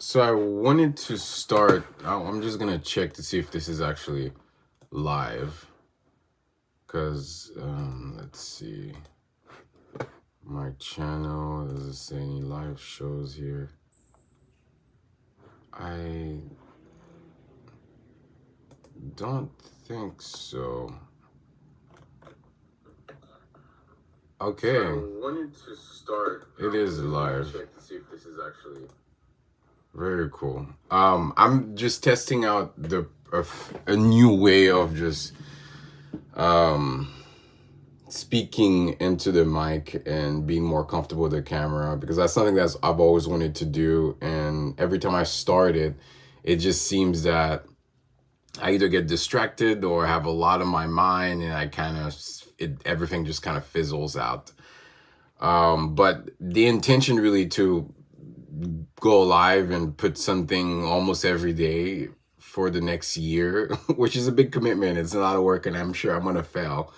So I wanted to start. I'm just gonna check to see if this is actually live. Cause let's see, my channel does it say any live shows here? I don't think so. Okay. So I wanted to start. It is live. Check to see if this is actually very cool. I'm just testing out a new way of just um speaking into the mic and being more comfortable with the camera, because that's something that's I've always wanted to do, and every time I start it, it just seems that I either get distracted or have a lot on my mind, and I kind of everything just kind of fizzles out. But the intention really to go live and put something almost every day for the next year, which is a big commitment. It's a lot of work, and I'm sure I'm gonna fail.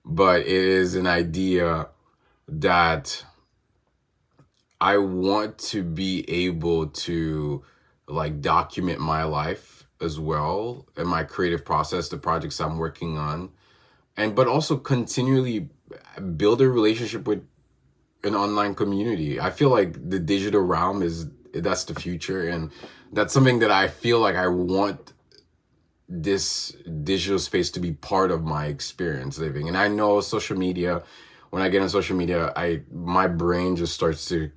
But it is an idea that I want to be able to like document my life as well and my creative process, the projects I'm working on, and but also continually build a relationship with an online community. I feel like the digital realm is that's the future, and that's something that I feel like I want this digital space to be part of my experience living. And I know social media, when I get on social media, I my brain just starts to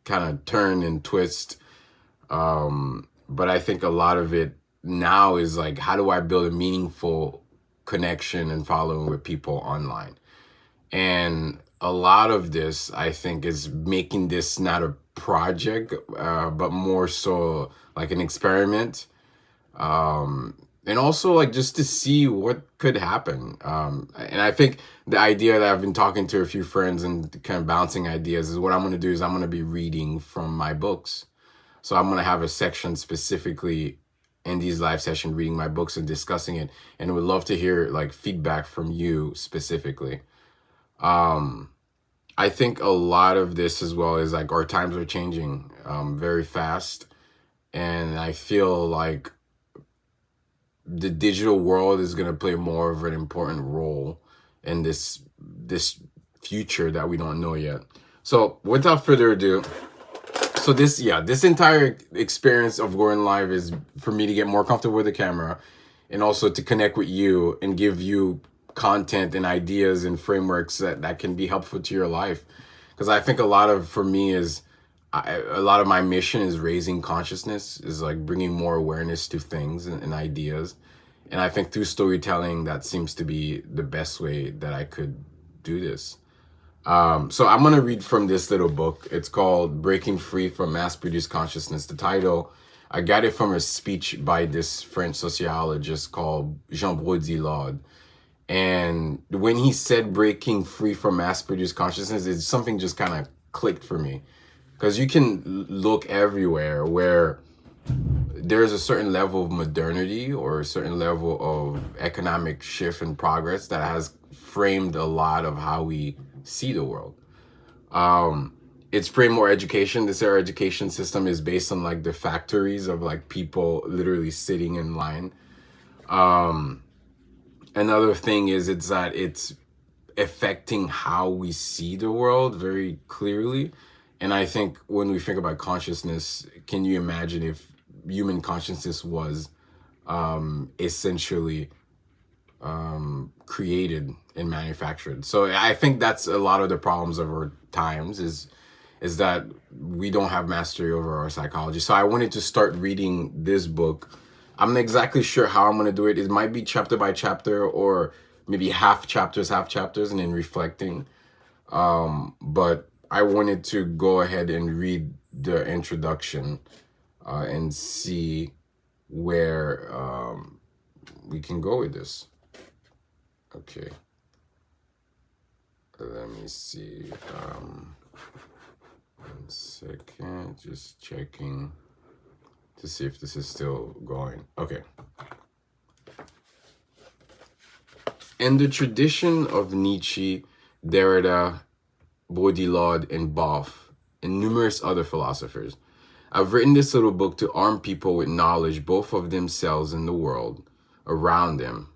kind of turn and twist. But I think a lot of it now is like, how do I build a meaningful connection and following with people online? And a lot of this, I think, is making this not a project, but more so like an experiment. And also like just to see what could happen. And I think the idea that I've been talking to a few friends and kind of bouncing ideas is what I'm going to do is I'm going to be reading from my books. So I'm going to have a section specifically in these live sessions reading my books and discussing it, and would love to hear like feedback from you specifically. um I think a lot of this as well is like our times are changing very fast, and I feel like the digital world is going to play more of an important role in this future that we don't know yet. So without further ado, so this entire experience of going live is for me to get more comfortable with the camera, and also to connect with you and give you content and ideas and frameworks that can be helpful to your life. Because I think a lot of for me is a lot of my mission is raising consciousness, is like bringing more awareness to things and ideas. And I think through storytelling, that seems to be the best way that I could do this. So I'm going to read from this little book. It's called Breaking Free from Mass-Produced Consciousness. The title, I got it from a speech by this French sociologist called Jean Baudrillard. And when he said breaking free from mass-produced consciousness, it's something just kind of clicked for me. Because you can look everywhere where there's a certain level of modernity or a certain level of economic shift and progress that has framed a lot of how we see the world. It's framed more education. This our education system is based on like the factories of like people literally sitting in line. Another thing is it's that it's affecting how we see the world very clearly. And I think when we think about consciousness, can you imagine if human consciousness was essentially created and manufactured? So I think that's a lot of the problems of our times is that we don't have mastery over our psychology. So I wanted to start reading this book. I'm not exactly sure how I'm going to do it. It might be chapter by chapter, or maybe half chapters, and then reflecting. But I wanted to go ahead and read the introduction and see where we can go with this. Okay. Let me see. 1 second. Just checking to see if this is still going. Okay. In the tradition of Nietzsche, Derrida, Baudrillard, and Boff, and numerous other philosophers, I've written this little book to arm people with knowledge both of themselves and the world around them.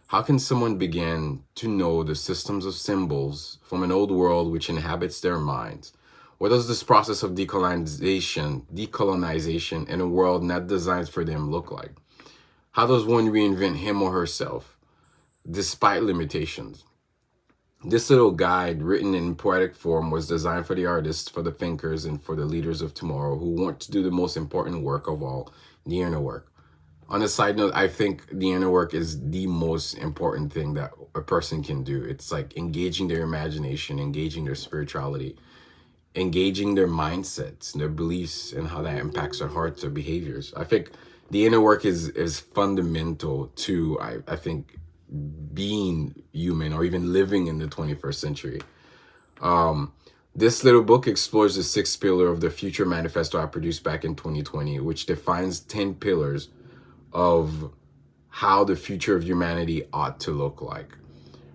How can someone begin to know the systems of symbols from an old world which inhabits their minds? What does this process of decolonization in a world not designed for them look like? How does one reinvent him or herself despite limitations? This little guide, written in poetic form, was designed for the artists, for the thinkers, and for the leaders of tomorrow who want to do the most important work of all, the inner work. On a side note, I think the inner work is the most important thing that a person can do. It's like engaging their imagination, engaging their spirituality, engaging their mindsets, their beliefs, and how that impacts their hearts, their behaviors. I think the inner work is fundamental to, I think, being human or even living in the 21st century. This little book explores the sixth pillar of the Future Manifesto I produced back in 2020, which defines 10 pillars of how the future of humanity ought to look like.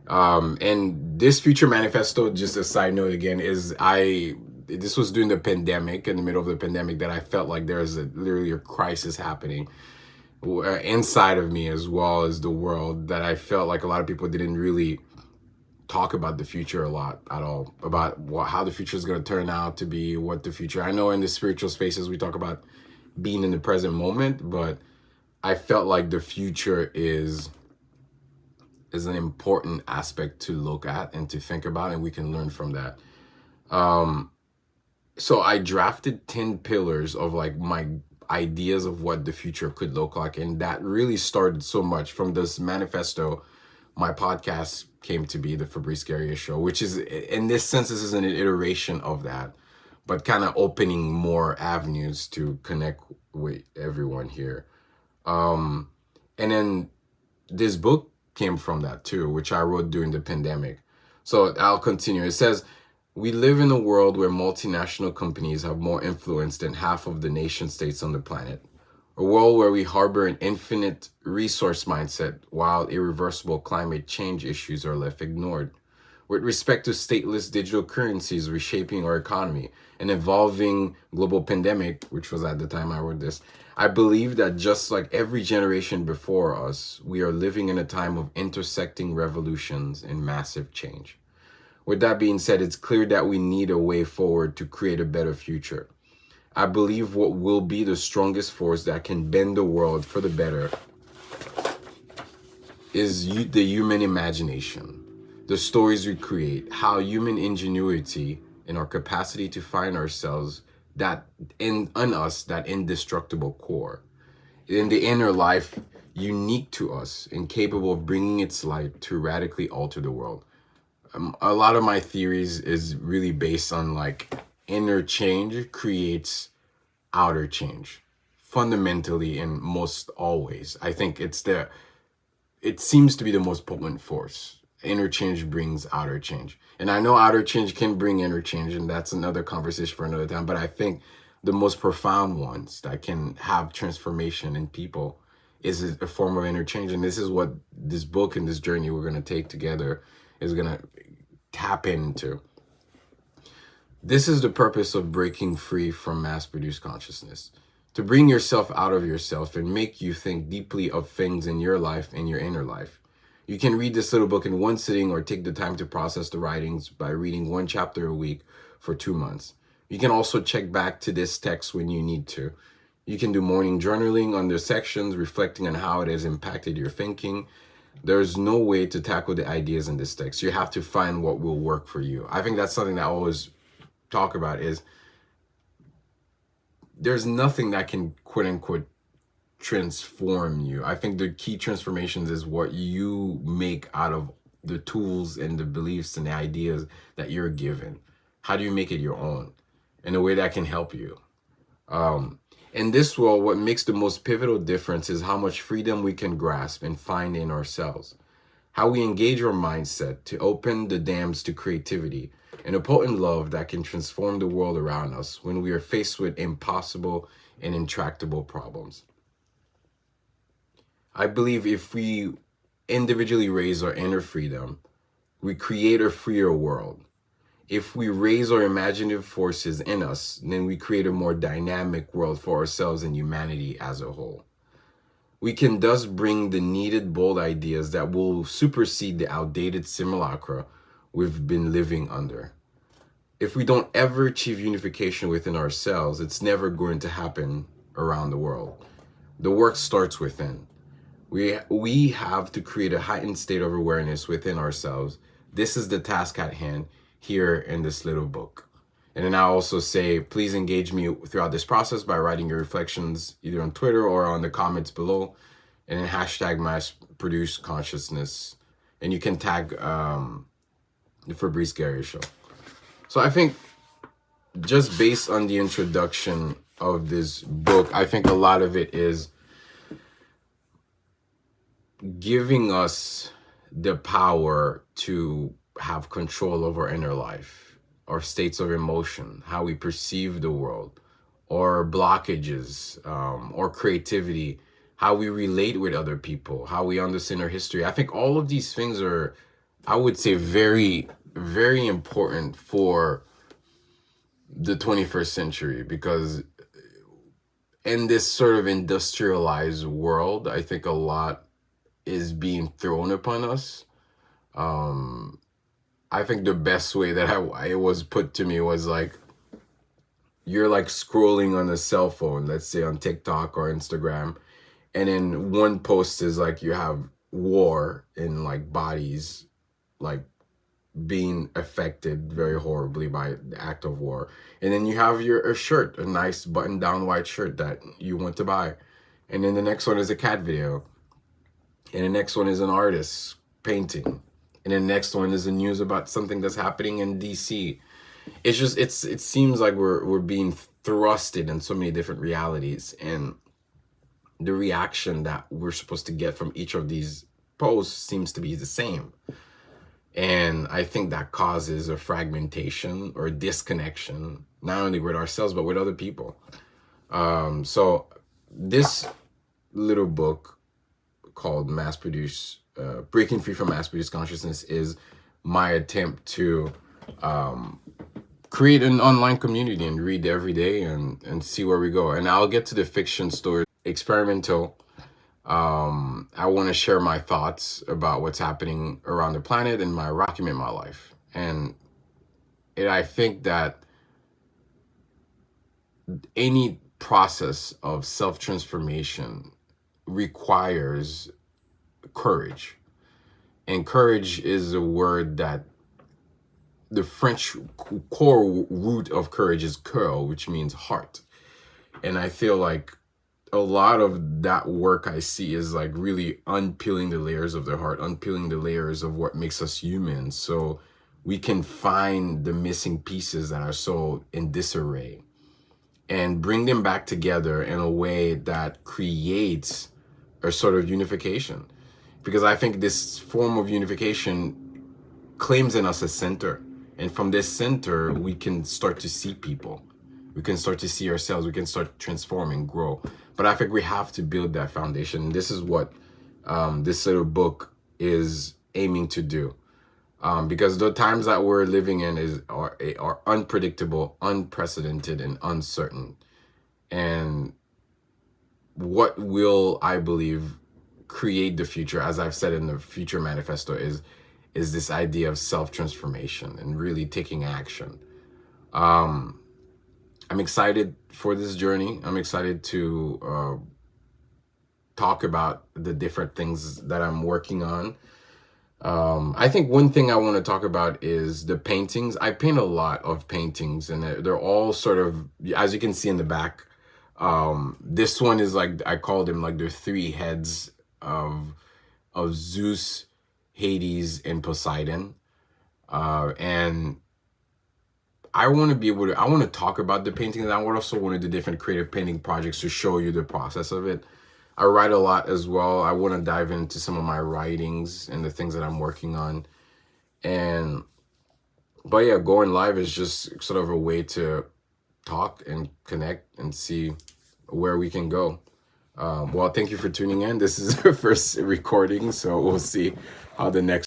And this Future Manifesto, just a side note again, this was during the pandemic, in the middle of the pandemic, that I felt like there's literally a crisis happening inside of me as well as the world, that I felt like a lot of people didn't really talk about the future a lot at all, about how the future is going to turn out to be, what the future. I know in the spiritual spaces we talk about being in the present moment, but I felt like the future is an important aspect to look at and to think about, and we can learn from that. So I drafted 10 pillars of like my ideas of what the future could look like, and that really started so much from this manifesto. My podcast came to be, the Fabrice Garia Show, which is, in this sense, this is an iteration of that, but kind of opening more avenues to connect with everyone here. And then this book came from that too, which I wrote during the pandemic. So I'll continue. It says, we live in a world where multinational companies have more influence than half of the nation states on the planet. A world where we harbor an infinite resource mindset while irreversible climate change issues are left ignored. With respect to stateless digital currencies reshaping our economy, an evolving global pandemic, which was at the time I wrote this, I believe that just like every generation before us, we are living in a time of intersecting revolutions and massive change. With that being said, it's clear that we need a way forward to create a better future. I believe what will be the strongest force that can bend the world for the better is the human imagination, the stories we create, how human ingenuity and our capacity to find ourselves, that in us, that indestructible core, in the inner life, unique to us and capable of bringing its light to radically alter the world. A lot of my theories is really based on like inner change creates outer change, fundamentally, and most always. I think it seems to be the most potent force. Inner change brings outer change. And I know outer change can bring inner change, and that's another conversation for another time. But I think the most profound ones that can have transformation in people is a form of inner change. And this is what this book and this journey we're going to take together is going to tap into. This is the purpose of breaking free from mass-produced consciousness. To bring yourself out of yourself and make you think deeply of things in your life, in your inner life. You can read this little book in one sitting or take the time to process the writings by reading one chapter a week for 2 months. You can also check back to this text when you need to. You can do morning journaling on the sections, reflecting on how it has impacted your thinking. There's no way to tackle the ideas in this text. You have to find what will work for you. I think that's something that I always talk about, is there's nothing that can quote unquote transform you. I think the key transformations is what you make out of the tools and the beliefs and the ideas that you're given. How do you make it your own in a way that can help you? In this world, what makes the most pivotal difference is how much freedom we can grasp and find in ourselves. How we engage our mindset to open the dams to creativity and a potent love that can transform the world around us when we are faced with impossible and intractable problems. I believe if we individually raise our inner freedom, we create a freer world. if we raise our imaginative forces in us, then we create a more dynamic world for ourselves and humanity as a whole. We can thus bring the needed bold ideas that will supersede the outdated simulacra we've been living under. If we don't ever achieve unification within ourselves, it's never going to happen around the world. The work starts within. We have to create a heightened state of awareness within ourselves. This is the task at hand here in this little book. And then I also say, please engage me throughout this process by writing your reflections either on Twitter or on the comments below, and then hashtag mass produce consciousness. And you can tag the Fabrice Gary Show. So I think just based on the introduction of this book, I think a lot of it is giving us the power to have control over our inner life, our states of emotion, how we perceive the world, or blockages, or creativity, how we relate with other people, how we understand our history. I think all of these things are, I would say, very, very important for the 21st century, because in this sort of industrialized world, I think a lot is being thrown upon us. I think the best way that it was put to me was like, you're like scrolling on a cell phone, let's say on TikTok or Instagram, and then one post is like you have war in like bodies like being affected very horribly by the act of war, and then you have a shirt, a nice button down white shirt that you want to buy, and then the next one is a cat video, and the next one is an artist painting, and then the next one is the news about something that's happening in DC. It's just it seems like we're being thrusted in so many different realities, and the reaction that we're supposed to get from each of these posts seems to be the same. And I think that causes a fragmentation or a disconnection, not only with ourselves, but with other people. So this little book called Mass Produce, Breaking Free from Mass Produced Consciousness, is my attempt to create an online community and read every day and see where we go. And I'll get to the fiction story, experimental. I want to share my thoughts about what's happening around the planet and document my life. And I think that any process of self-transformation requires courage. And courage is a word that the French core root of courage is cœur, which means heart. And I feel like a lot of that work I see is like really unpeeling the layers of the heart, unpeeling the layers of what makes us human, so we can find the missing pieces that are so in disarray and bring them back together in a way that creates a sort of unification. Because I think this form of unification claims in us a center, and from this center we can start to see people, we can start to see ourselves, we can start transforming, grow. But I think we have to build that foundation. This is what this little book is aiming to do. Because the times that we're living in are unpredictable, unprecedented, and uncertain. And what will, I believe, create the future, as I've said in the Future Manifesto, is this idea of self-transformation and really taking action. I'm excited for this journey. I'm excited to talk about the different things that I'm working on. I think one thing I want to talk about is the paintings. I paint a lot of paintings, and they're all sort of, as you can see in the back, this one is like, I call them like the three heads of Zeus, Hades, and Poseidon. And I want to be able to, I want to talk about the paintings. I also want to do different creative painting projects to show you the process of it. I write a lot as well. I want to dive into some of my writings and the things that I'm working on. But yeah, going live is just sort of a way to talk and connect and see where we can go. Well, thank you for tuning in. This is our first recording, so we'll see how the next